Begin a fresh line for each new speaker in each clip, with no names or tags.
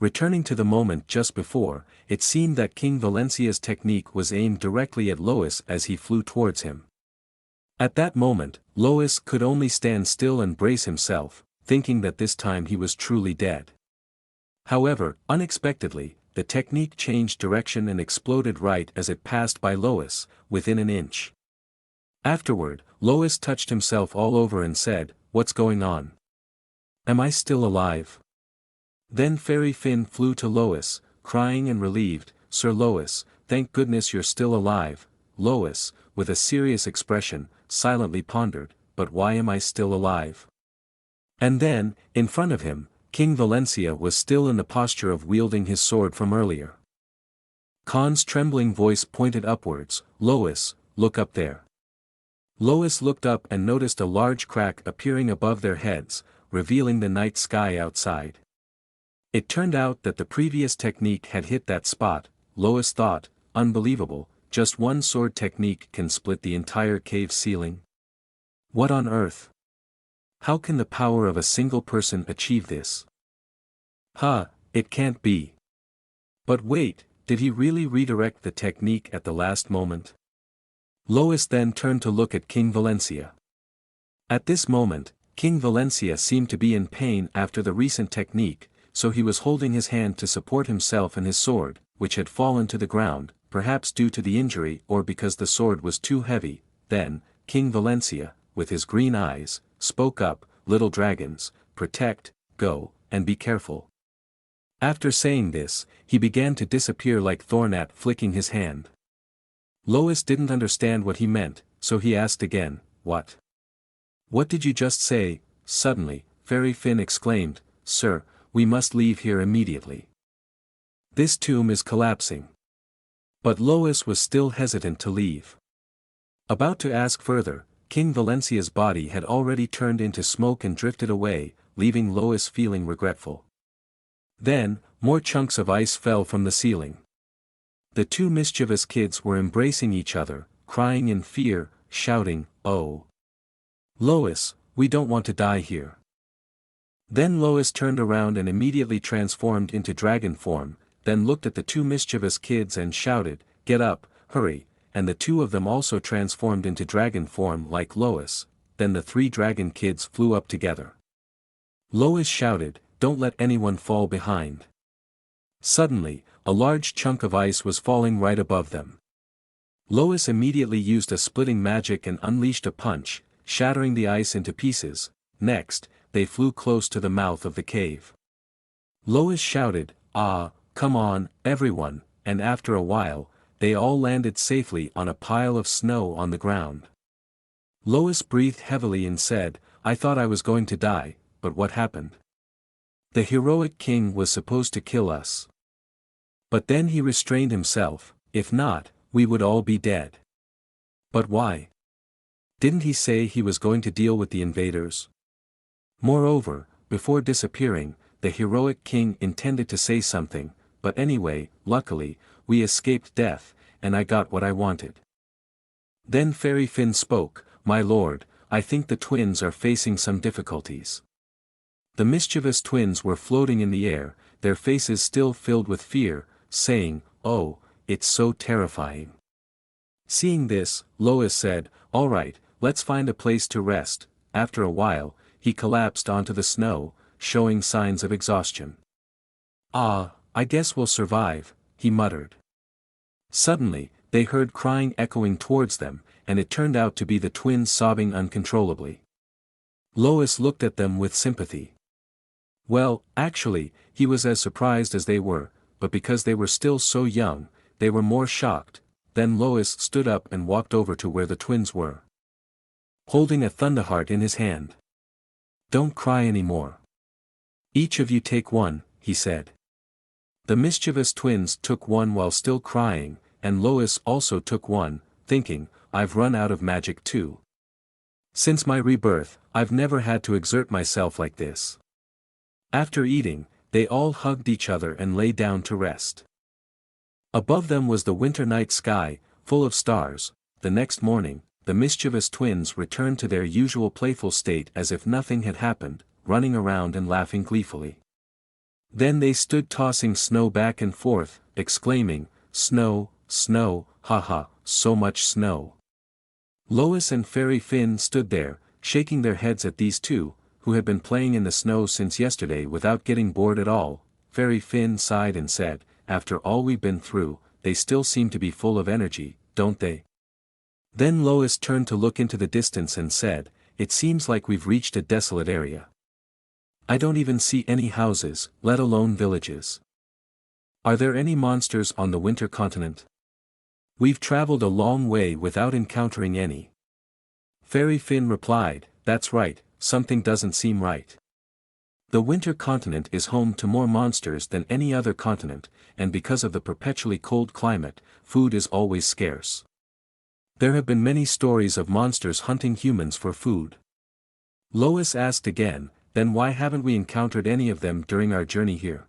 Returning to the moment just before, it seemed that King Valencia's technique was aimed directly at Lois as he flew towards him. At that moment, Lois could only stand still and brace himself, thinking that this time he was truly dead. However, unexpectedly, the technique changed direction and exploded right as it passed by Lois, within an inch. Afterward, Lois touched himself all over and said, "What's going on? Am I still alive?" Then Fairy Finn flew to Lois, crying and relieved, "Sir Lois, thank goodness you're still alive." Lois, with a serious expression, silently pondered, "But why am I still alive?" And then, in front of him, King Valencia was still in the posture of wielding his sword from earlier. Khan's trembling voice pointed upwards, "Lois, look up there." Lois looked up and noticed a large crack appearing above their heads, revealing the night sky outside. It turned out that the previous technique had hit that spot. Lois thought, unbelievable, just one sword technique can split the entire cave ceiling. What on earth? How can the power of a single person achieve this? It can't be. But wait, did he really redirect the technique at the last moment? Lois then turned to look at King Valencia. At this moment, King Valencia seemed to be in pain after the recent technique, so he was holding his hand to support himself and his sword, which had fallen to the ground, perhaps due to the injury or because the sword was too heavy. Then, King Valencia, with his green eyes, spoke up, "Little dragons, protect, go, and be careful." After saying this, he began to disappear like Thornat flicking his hand. Lois didn't understand what he meant, so he asked again, "What? What did you just say?" Suddenly, Fairy Finn exclaimed, "Sir, we must leave here immediately. This tomb is collapsing." But Lois was still hesitant to leave. About to ask further, King Valencia's body had already turned into smoke and drifted away, leaving Lois feeling regretful. Then, more chunks of ice fell from the ceiling. The two mischievous kids were embracing each other, crying in fear, shouting, "Oh! Lois, we don't want to die here." Then Lois turned around and immediately transformed into dragon form, then looked at the two mischievous kids and shouted, "Get up, hurry," and the two of them also transformed into dragon form like Lois. Then the three dragon kids flew up together. Lois shouted, "Don't let anyone fall behind." Suddenly, a large chunk of ice was falling right above them. Lois immediately used a splitting magic and unleashed a punch, shattering the ice into pieces. Next, they flew close to the mouth of the cave. Lois shouted, "Ah, come on, everyone," and after a while, they all landed safely on a pile of snow on the ground. Lois breathed heavily and said, "I thought I was going to die, but what happened? The heroic king was supposed to kill us. But then he restrained himself, if not, we would all be dead. But why? Didn't he say he was going to deal with the invaders? Moreover, before disappearing, the heroic king intended to say something, but anyway, luckily, we escaped death, and I got what I wanted." Then Fairy Finn spoke, "My lord, I think the twins are facing some difficulties." The mischievous twins were floating in the air, their faces still filled with fear, saying, "Oh, it's so terrifying." Seeing this, Lois said, "All right, let's find a place to rest." After a while, he collapsed onto the snow, showing signs of exhaustion. "Ah, I guess we'll survive," he muttered. Suddenly, they heard crying echoing towards them, and it turned out to be the twins sobbing uncontrollably. Lois looked at them with sympathy. Well, actually, he was as surprised as they were, but because they were still so young, they were more shocked. Then Lois stood up and walked over to where the twins were, holding a thunderheart in his hand. "Don't cry anymore. Each of you take one," he said. The mischievous twins took one while still crying, and Lois also took one, thinking, "I've run out of magic too. Since my rebirth, I've never had to exert myself like this." After eating, they all hugged each other and lay down to rest. Above them was the winter night sky, full of stars. The next morning, the mischievous twins returned to their usual playful state as if nothing had happened, running around and laughing gleefully. Then they stood tossing snow back and forth, exclaiming, "Snow, snow, haha, so much snow." Lois and Fairy Finn stood there, shaking their heads at these two, who had been playing in the snow since yesterday without getting bored at all. Fairy Finn sighed and said, "After all we've been through, they still seem to be full of energy, don't they?" Then Lois turned to look into the distance and said, "It seems like we've reached a desolate area. I don't even see any houses, let alone villages. Are there any monsters on the winter continent? We've traveled a long way without encountering any." Fairy Finn replied, "That's right, something doesn't seem right. The winter continent is home to more monsters than any other continent, and because of the perpetually cold climate, food is always scarce. There have been many stories of monsters hunting humans for food." Lois asked again, "Then why haven't we encountered any of them during our journey here?"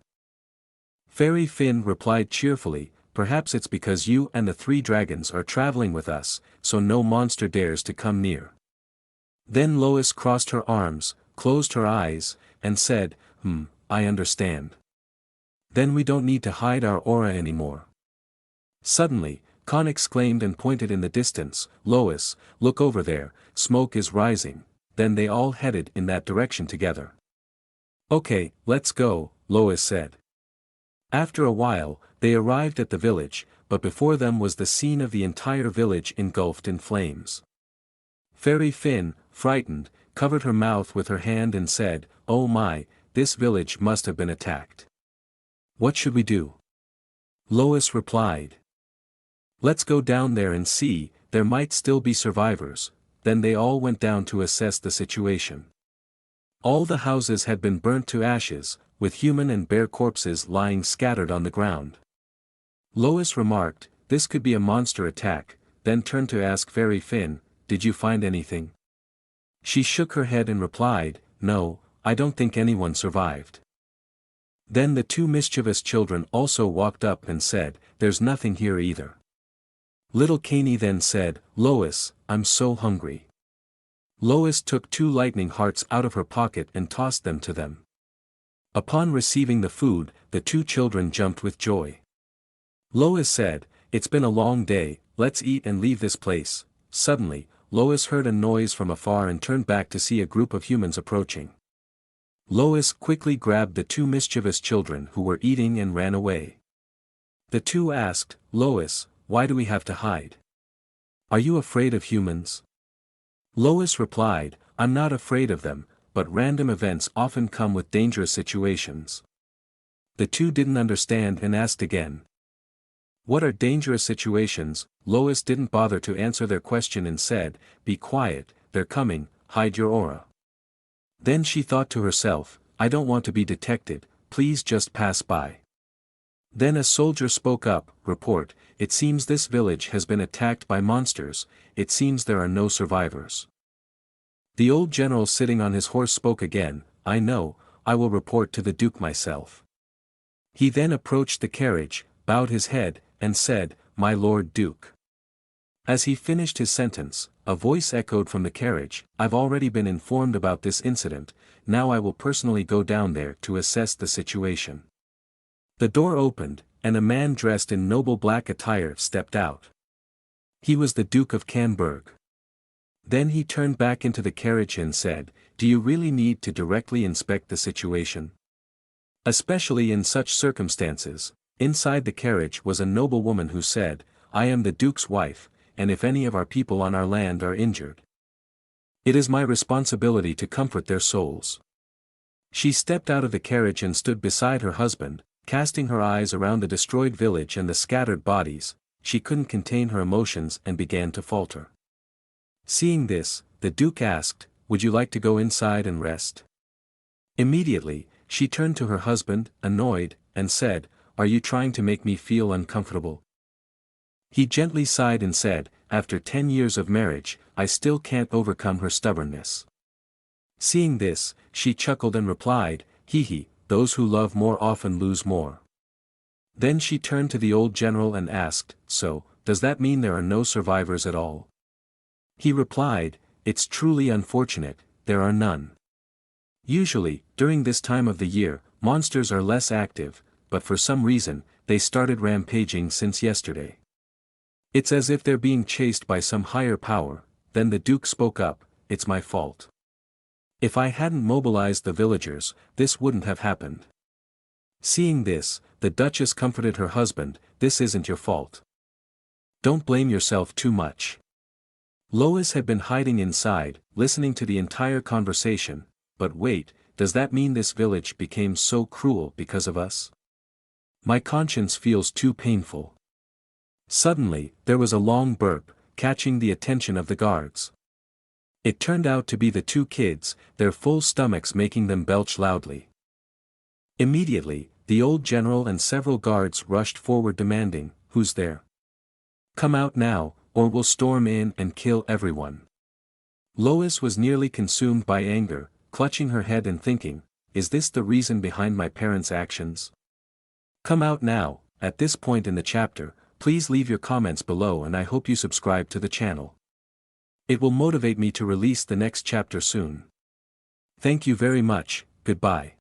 Fairy Finn replied cheerfully, "Perhaps it's because you and the 3 dragons are traveling with us, so no monster dares to come near." Then Lois crossed her arms, closed her eyes, and said, I understand. Then we don't need to hide our aura anymore." Suddenly, Khan exclaimed and pointed in the distance, "Lois, look over there, smoke is rising." Then they all headed in that direction together. "Okay, let's go," Lois said. After a while, they arrived at the village, but before them was the scene of the entire village engulfed in flames. Fairy Finn, frightened, covered her mouth with her hand and said, "Oh my, this village must have been attacked. What should we do?" Lois replied, "Let's go down there and see, there might still be survivors." Then they all went down to assess the situation. All the houses had been burnt to ashes, with human and bear corpses lying scattered on the ground. Lois remarked, "This could be a monster attack," then turned to ask Fairy Finn, "Did you find anything?" She shook her head and replied, "No, I don't think anyone survived." Then the 2 mischievous children also walked up and said, "There's nothing here either." Little Caney then said, "Lois, I'm so hungry." Lois took 2 lightning hearts out of her pocket and tossed them to them. Upon receiving the food, the 2 children jumped with joy. Lois said, "It's been a long day, let's eat and leave this place." Suddenly, Lois heard a noise from afar and turned back to see a group of humans approaching. Lois quickly grabbed the 2 mischievous children who were eating and ran away. The 2 asked, "Lois, why do we have to hide? Are you afraid of humans?" Lois replied, "I'm not afraid of them, but random events often come with dangerous situations." The 2 didn't understand and asked again, "What are dangerous situations?" Lois didn't bother to answer their question and said, "Be quiet, they're coming, hide your aura." Then she thought to herself, "I don't want to be detected, please just pass by." Then a soldier spoke up, "Report, it seems this village has been attacked by monsters, it seems there are no survivors." The old general sitting on his horse spoke again, "I know, I will report to the Duke myself." He then approached the carriage, bowed his head, and said, "My Lord Duke." As he finished his sentence, a voice echoed from the carriage, "I've already been informed about this incident, now I will personally go down there to assess the situation." The door opened, and a man dressed in noble black attire stepped out. He was the Duke of Canberg. Then he turned back into the carriage and said, "Do you really need to directly inspect the situation? Especially in such circumstances." Inside the carriage was a noble woman who said, "I am the Duke's wife, and if any of our people on our land are injured, it is my responsibility to comfort their souls." She stepped out of the carriage and stood beside her husband, casting her eyes around the destroyed village and the scattered bodies. She couldn't contain her emotions and began to falter. Seeing this, the Duke asked, "Would you like to go inside and rest?" Immediately, she turned to her husband, annoyed, and said, "Are you trying to make me feel uncomfortable?" He gently sighed and said, "After 10 years of marriage, I still can't overcome her stubbornness." Seeing this, she chuckled and replied, "Hee hee, those who love more often lose more." Then she turned to the old general and asked, "So, does that mean there are no survivors at all?" He replied, "It's truly unfortunate, there are none. Usually, during this time of the year, monsters are less active, but for some reason, they started rampaging since yesterday. It's as if they're being chased by some higher power." Then the Duke spoke up, "It's my fault. If I hadn't mobilized the villagers, this wouldn't have happened." Seeing this, the Duchess comforted her husband, "This isn't your fault. Don't blame yourself too much." Lois had been hiding inside, listening to the entire conversation. "But wait, does that mean this village became so cruel because of us? My conscience feels too painful." Suddenly, there was a long burp, catching the attention of the guards. It turned out to be the two kids, their full stomachs making them belch loudly. Immediately, the old general and several guards rushed forward demanding, "Who's there? Come out now, or we'll storm in and kill everyone." Lois was nearly consumed by anger, clutching her head and thinking, "Is this the reason behind my parents' actions? Come out now." At this point in the chapter, please leave your comments below and I hope you subscribe to the channel. It will motivate me to release the next chapter soon. Thank you very much. Goodbye.